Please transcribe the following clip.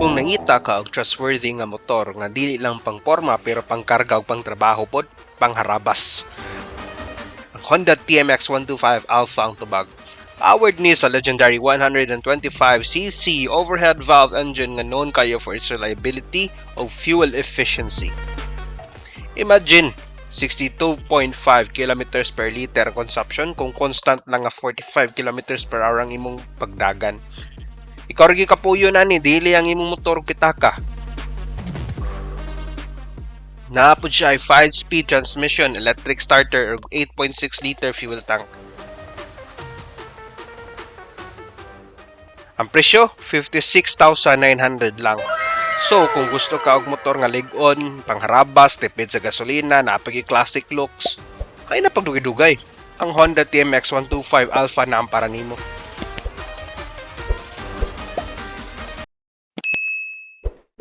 Kung nangita ka og trustworthy nga motor nga dili lang pang porma pero pang karga ug pang trabaho pod, pangharabas. Ang Honda TMX 125 Alpha ang tubag. Powered ni sa legendary 125cc overhead valve engine nga known kayo for its reliability o fuel efficiency. Imagine 62.5 km per liter consumption kung constant lang nga 45 km per hour ang imong pagdagan. Ikorgi kapuyo na ni dili ang imong motor pitaka. Naapod siya ay 5-speed transmission, electric starter ug 8.6 liter fuel tank. Ang presyo 56,900 lang. So kung gusto ka og motor nga lig-on, pangharabas, tipid sa gasolina, napagi classic looks, ay napagdugay-dugay. Ang Honda TMX 125 Alpha na ang para nimo.